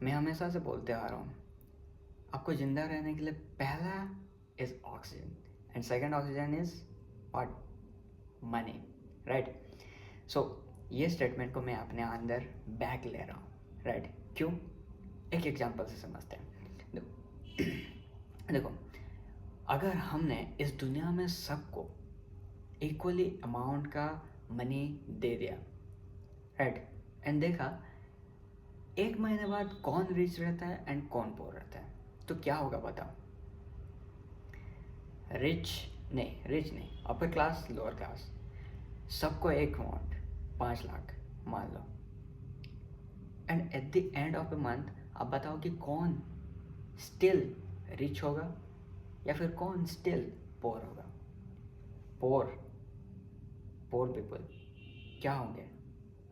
मैं हमेशा से बोलते आ रहा हूँ, आपको ज़िंदा रहने के लिए पहला is oxygen and second oxygen is what? Money, right? So ये स्टेटमेंट को मैं अपने अंदर बैक ले रहा हूँ, राइट? क्यों? एक एग्जांपल से समझते हैं। देखो, अगर हमने इस दुनिया में सबको इक्वली अमाउंट का मनी दे दिया, राइट, एंड देखा एक महीने बाद कौन रिच रहता है एंड कौन पोर रहता है, तो क्या होगा बताओ? रिच नहीं, अपर क्लास लोअर क्लास सबको एक अमाउंट 5 लाख मान लो, and at the end of the month आप बताओ कि कौन स्टिल रिच होगा या फिर कौन स्टिल पोर होगा? पोर पोर पीपल क्या होंगे?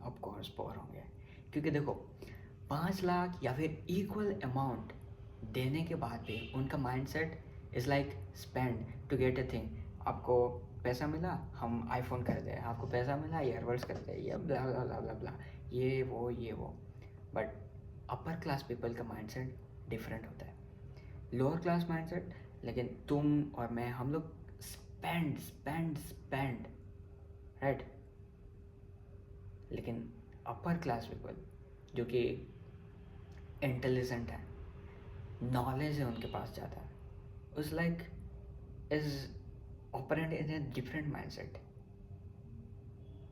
ऑफ कोर्स पोर होंगे, क्योंकि देखो 5 लाख या फिर इक्वल अमाउंट देने के बाद भी उनका mindset is like spend to get a thing. आपको पैसा मिला हम आईफोन कर दे, आपको पैसा मिला ईयरबड्स कर दे, ये ब्ला ब्ला ब्ला ब्ला ब्ला, ये वो। बट अपर क्लास पीपल का माइंडसेट डिफरेंट होता है, लोअर क्लास माइंडसेट। लेकिन तुम और मैं, हम लोग स्पेंड स्पेंड स्पेंड, राइट? लेकिन अपर क्लास पीपल जो कि इंटेलिजेंट है, नॉलेज है उनके पास ज़्यादा, उस like is operate in a different mindset.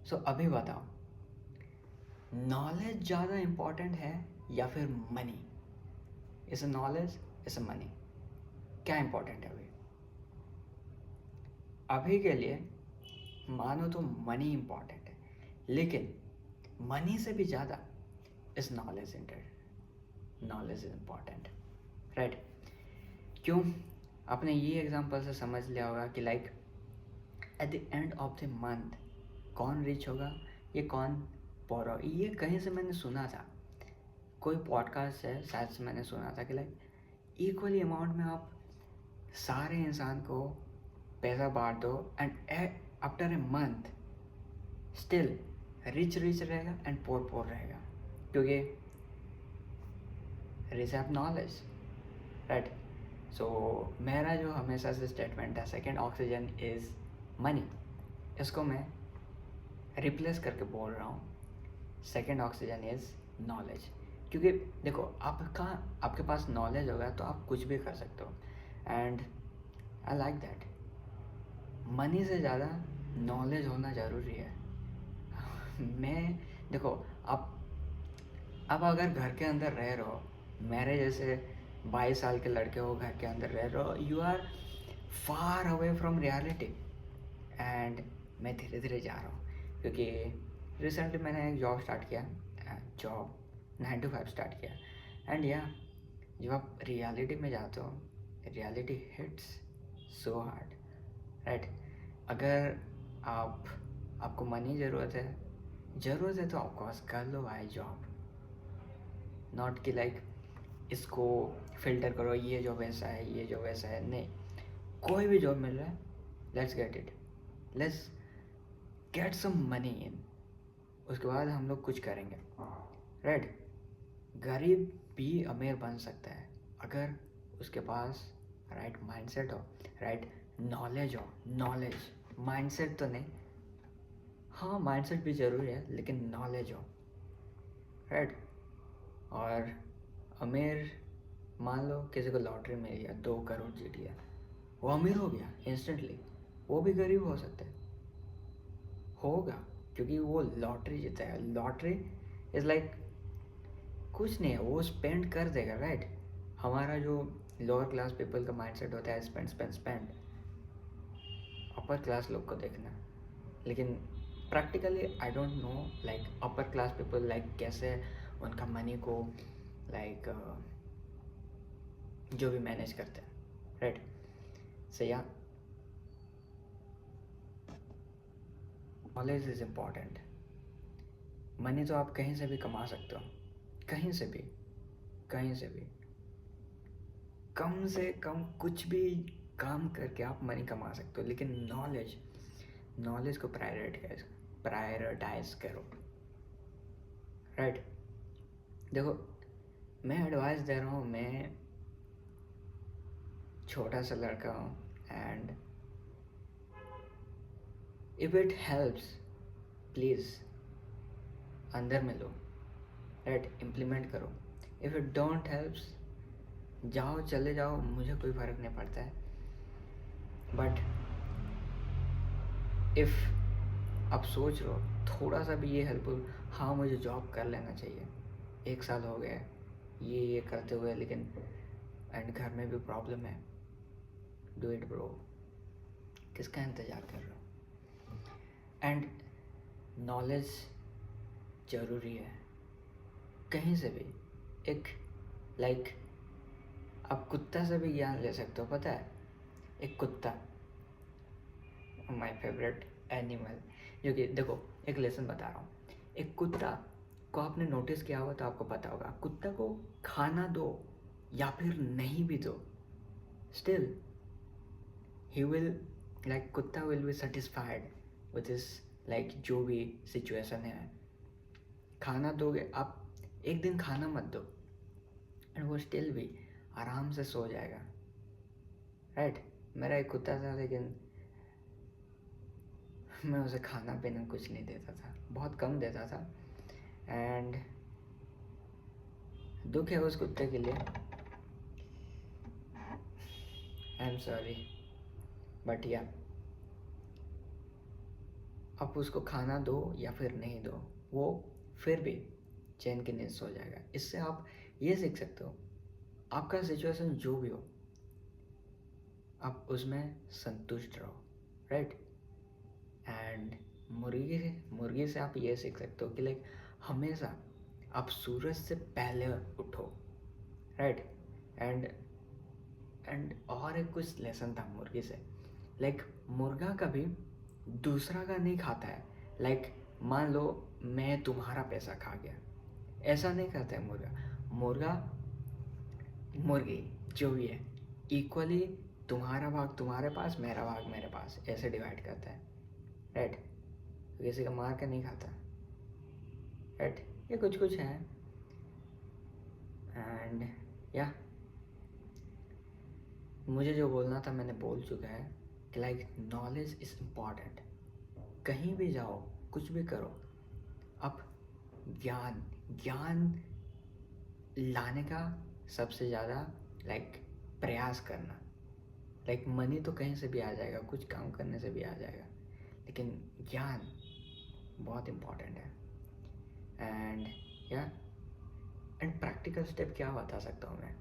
So अभी बताओ, नॉलेज ज़्यादा इम्पोर्टेंट है या फिर money? Is a knowledge, is a money, क्या इम्पोर्टेंट है अभी? अभी के लिए मानो तो मनी इम्पोर्टेंट है, लेकिन मनी से भी ज़्यादा is knowledge knowledge is important, right? क्यों? आपने ये एग्जांपल से समझ लिया होगा कि like eight the end of the month कौन रिच होगा, ये कौन पोर होगा। ये कहीं से मैंने सुना था, कोई पॉडकास्ट है शायद से मैंने सुना था कि लाइक इक्वली अमाउंट में आप सारे इंसान को पैसा बांट दो and after a month still rich रहेगा एंड पोर रहेगा, क्योंकि रिच हैव नॉलेज, राइट? सो मेरा जो हमेशा से स्टेटमेंट है, सेकेंड ऑक्सीजन इज़ मनी, इसको मैं रिप्लेस करके बोल रहा हूँ, सेकेंड ऑक्सीजन इज़ नॉलेज। क्योंकि देखो, आपके पास नॉलेज होगा तो आप कुछ भी कर सकते हो, and I like that. Money से ज़्यादा नॉलेज होना ज़रूरी है। मैं देखो, आप अगर घर के अंदर रह रहे हो, मेरे जैसे 22 साल के लड़के हो, घर के अंदर रह रहे हो, you are far away from reality, and मैं धीरे धीरे जा रहा हूँ, क्योंकि रिसेंटली मैंने एक जॉब स्टार्ट किया, जॉब 9 to 5 स्टार्ट किया, एंड या जब आप रियलिटी में जाते हो, reality hits so hard, right? अगर आपको मनी ज़रूरत है तो ऑफकोर्स कर लो भाई जॉब, नॉट कि लाइक इसको फिल्टर करो, ये जॉब ऐसा है, ये जॉब ऐसा है, नहीं। कोई भी जॉब मिल रहा है, let's get it, let's get some money in, उसके बाद हम लोग कुछ करेंगे, राइट? गरीब भी अमीर बन सकता है अगर उसके पास राइट माइंडसेट हो, राइट नॉलेज हो। नॉलेज, माइंडसेट तो नहीं, हाँ माइंडसेट भी ज़रूरी है, लेकिन नॉलेज हो, राइट? और अमीर, मान लो किसी को लॉटरी मिल गया, 2 करोड़ जीत गया, वो अमीर हो गया इंस्टेंटली, वो भी गरीब हो सकता है, होगा, क्योंकि वो लॉटरी जीता है। लॉटरी इज़ लाइक कुछ नहीं है, वो स्पेंड कर देगा, राइट? हमारा जो लोअर क्लास पीपल का माइंडसेट होता है spend spend spend, upper class लोग को देखना। लेकिन practically I don't know like upper class people like कैसे उनका मनी को लाइक जो भी मैनेज करते हैं, राइट? सो या नॉलेज इज़ इम्पॉर्टेंट। मनी तो आप कहीं से भी कमा सकते हो, कहीं से भी, कहीं से भी, कम से कम कुछ भी काम करके आप मनी कमा सकते हो, लेकिन नॉलेज को प्रायोरिटाइज करो, राइट? देखो, मैं एडवाइस दे रहा हूँ, मैं छोटा सा लड़का हूँ, and if it helps please अंदर में लो, राइट, इम्प्लीमेंट करो। इफ इट डोंट हेल्प्स, जाओ, चले जाओ, मुझे कोई फ़र्क नहीं पड़ता है। बट इफ़ आप सोच रहे हो थोड़ा सा भी ये हेल्पफुल, हाँ मुझे जॉब कर लेना चाहिए, 1 साल हो गया है ये करते हुए, लेकिन एंड घर में भी प्रॉब्लम है, डू इट ब्रो, किसका इंतज़ार कर रहे हो? एंड नॉलेज ज़रूरी है, कहीं से भी। एक लाइक आप कुत्ता से भी ज्ञान ले सकते हो, पता है? एक कुत्ता, माय फेवरेट एनिमल, जो कि देखो एक लेसन बता रहा हूँ। एक कुत्ता को आपने नोटिस किया होगा तो आपको पता होगा, कुत्ता को खाना दो या फिर नहीं भी दो, स्टिल ही विल, लाइक कुत्ता विल बी सेटिस्फाइड विथ इस, लाइक जो भी सिचुएशन है। खाना दोगे आप, एक दिन खाना मत दो एंड वो स्टिल भी आराम से सो जाएगा, राइट। मेरा एक कुत्ता था, लेकिन मैं उसे खाना पीना कुछ नहीं देता था, बहुत कम देता था, एंड दुख है उस कुत्ते के लिए, आई एम सॉरी, बट या आप उसको खाना दो या फिर नहीं दो, वो फिर भी चैन की नींद सो जाएगा। इससे आप ये सीख सकते हो, आपका सिचुएशन जो भी हो आप उसमें संतुष्ट रहो, राइट। एंड मुर्गी से आप ये सीख सकते हो कि लाइक हमेशा आप सूरज से पहले उठो, राइट। एंड और एक कुछ लेसन था मुर्गी से, लाइक मुर्गा कभी दूसरा का नहीं खाता है। लाइक मान लो मैं तुम्हारा पैसा खा गया, ऐसा नहीं करता है मुर्गा। मुर्गा मुर्गी जो भी है इक्वली, तुम्हारा भाग तुम्हारे पास, मेरा भाग मेरे पास, ऐसे डिवाइड करता है, राइट। किसी का मार के नहीं खाता, राइट। ये कुछ कुछ है, एंड या मुझे जो बोलना था मैंने बोल चुका है कि लाइक नॉलेज इज़ इम्पॉर्टेंट। कहीं भी जाओ, कुछ भी करो, आप ज्ञान ज्ञान लाने का सबसे ज़्यादा लाइक प्रयास करना। लाइक मनी तो कहीं से भी आ जाएगा, कुछ काम करने से भी आ जाएगा, लेकिन ज्ञान बहुत इम्पॉर्टेंट है। एंड या एंड प्रैक्टिकल स्टेप क्या बता सकता हूँ मैं,